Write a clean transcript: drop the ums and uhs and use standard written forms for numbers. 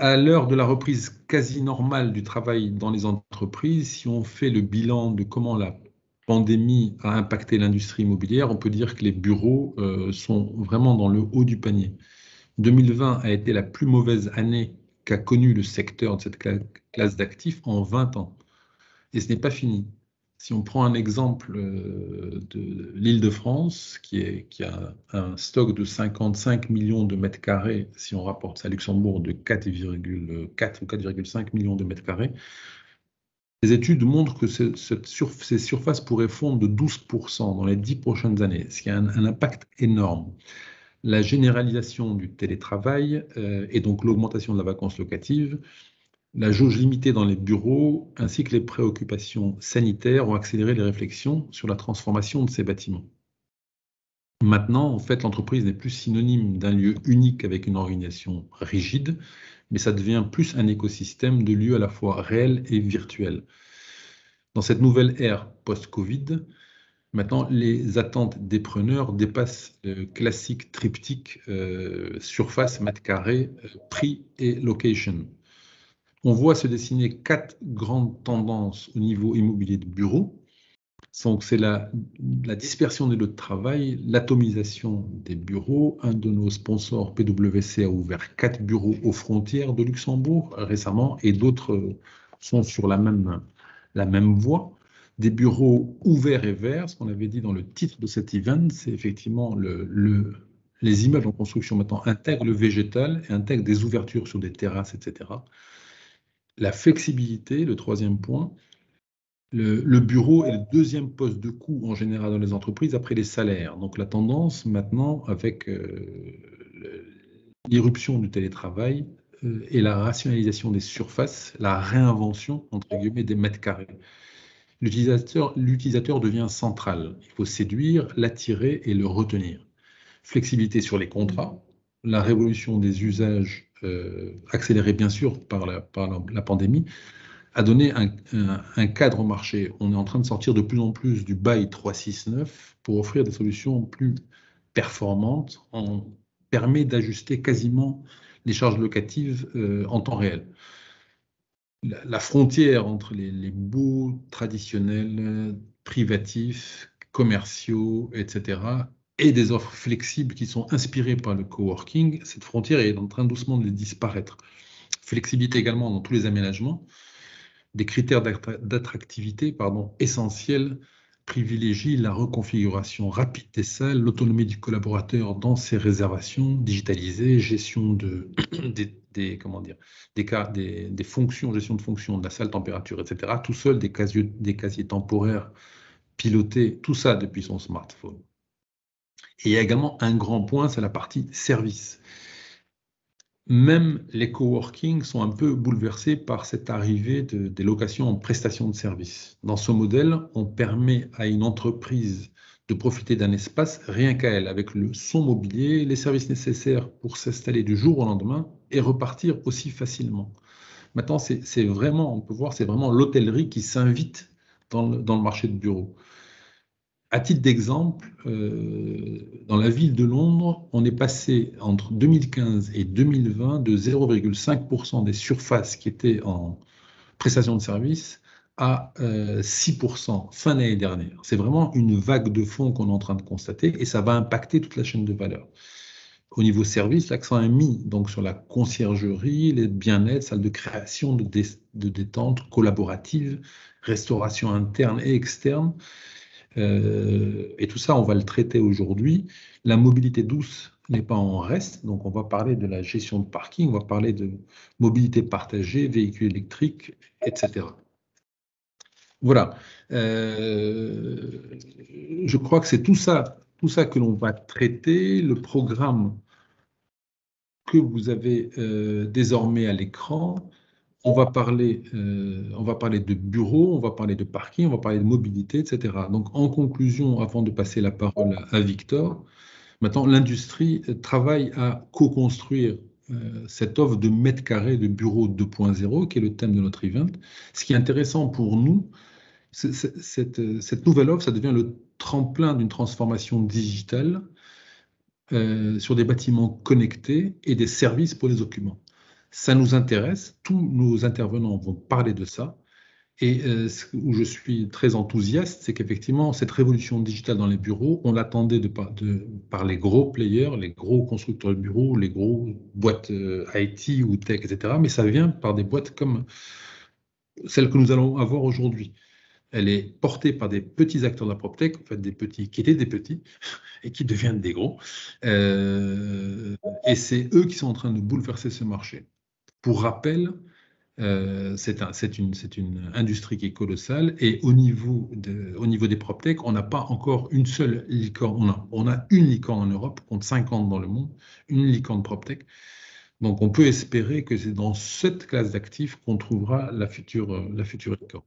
À l'heure de la reprise quasi normale du travail dans les entreprises, si on fait le bilan de comment la pandémie a impacté l'industrie immobilière, on peut dire que les bureaux sont vraiment dans le haut du panier. 2020 a été la plus mauvaise année qu'a connue le secteur de cette classe d'actifs en 20 ans. Et ce n'est pas fini. Si on prend un exemple de l'Île-de-France, qui a un stock de 55 millions de mètres carrés, si on rapporte ça à Luxembourg de 4,4 ou 4,5 millions de mètres carrés, les études montrent que ces surfaces pourraient fondre de 12% dans les 10 prochaines années, ce qui a un impact énorme. La généralisation du télétravail et donc l'augmentation de la vacance locative, la jauge limitée dans les bureaux ainsi que les préoccupations sanitaires ont accéléré les réflexions sur la transformation de ces bâtiments. Maintenant, en fait, l'entreprise n'est plus synonyme d'un lieu unique avec une organisation rigide, mais ça devient plus un écosystème de lieux à la fois réels et virtuels. Dans cette nouvelle ère post-Covid, maintenant, les attentes des preneurs dépassent le classique triptyque surface, mètre carré, prix et location. On voit se dessiner 4 grandes tendances au niveau immobilier de bureau. Donc, c'est la dispersion des lieux de travail, l'atomisation des bureaux. Un de nos sponsors, PwC, a ouvert 4 bureaux aux frontières de Luxembourg récemment et d'autres sont sur la même voie. Des bureaux ouverts et verts, ce qu'on avait dit dans le titre de cet event, c'est effectivement les immeubles en construction maintenant intègrent le végétal et intègrent des ouvertures sur des terrasses, etc. La flexibilité, le troisième point. Le bureau est le deuxième poste de coût en général dans les entreprises après les salaires. Donc la tendance maintenant avec l'irruption du télétravail et la rationalisation des surfaces, la réinvention entre guillemets des mètres carrés. L'utilisateur devient central. Il faut séduire, l'attirer et le retenir. Flexibilité sur les contrats, la révolution des usages accélérée bien sûr par la pandémie, a donné un cadre au marché. On est en train de sortir de plus en plus du bail 369 pour offrir des solutions plus performantes. On permet d'ajuster quasiment les charges locatives en temps réel. La frontière entre les baux traditionnels, privatifs, commerciaux, etc., et des offres flexibles qui sont inspirées par le coworking, cette frontière est en train doucement de disparaître. Flexibilité également dans tous les aménagements. Des critères d'attractivité essentiels privilégient la reconfiguration rapide des salles, l'autonomie du collaborateur dans ses réservations digitalisées, gestion des fonctions, gestion de fonctions de la salle, température, etc. Tout seul, des casiers temporaires pilotés, tout ça depuis son smartphone. Et il y a également un grand point, c'est la partie service. Même les coworking sont un peu bouleversés par cette arrivée des locations en prestation de services. Dans ce modèle, on permet à une entreprise de profiter d'un espace rien qu'à elle, avec son mobilier, les services nécessaires pour s'installer du jour au lendemain et repartir aussi facilement. Maintenant, c'est vraiment, on peut voir, c'est vraiment l'hôtellerie qui s'invite dans le marché de bureaux. À titre d'exemple, dans la ville de Londres, on est passé entre 2015 et 2020 de 0,5% des surfaces qui étaient en prestation de services à 6% fin d'année dernière. C'est vraiment une vague de fonds qu'on est en train de constater et ça va impacter toute la chaîne de valeur. Au niveau service, l'accent est mis donc sur la conciergerie, les bien-être, salles de création, de détente collaborative, restauration interne et externe. Et tout ça, on va le traiter aujourd'hui. La mobilité douce n'est pas en reste, donc on va parler de la gestion de parking, on va parler de mobilité partagée, véhicules électriques, etc. Voilà. Je crois que c'est tout ça que l'on va traiter. Le programme que vous avez désormais à l'écran. On va parler de bureaux, on va parler de parking, on va parler de mobilité, etc. Donc, en conclusion, avant de passer la parole à Victor, maintenant, l'industrie travaille à co-construire cette offre de mètres carrés de bureaux 2.0, qui est le thème de notre event. Ce qui est intéressant pour nous, cette nouvelle offre, ça devient le tremplin d'une transformation digitale sur des bâtiments connectés et des services pour les occupants. Ça nous intéresse, tous nos intervenants vont parler de ça. Et où je suis très enthousiaste, c'est qu'effectivement, cette révolution digitale dans les bureaux, on l'attendait par les gros players, les gros constructeurs de bureaux, les gros boîtes IT ou tech, etc. Mais ça vient par des boîtes comme celle que nous allons avoir aujourd'hui. Elle est portée par des petits acteurs de la PropTech, en fait des petits qui étaient des petits et qui deviennent des gros. Et c'est eux qui sont en train de bouleverser ce marché. Pour rappel, c'est une industrie qui est colossale et au niveau des PropTech, on n'a pas encore une seule licorne. On a une licorne en Europe, contre 50 dans le monde, une licorne PropTech. Donc on peut espérer que c'est dans cette classe d'actifs qu'on trouvera la future licorne.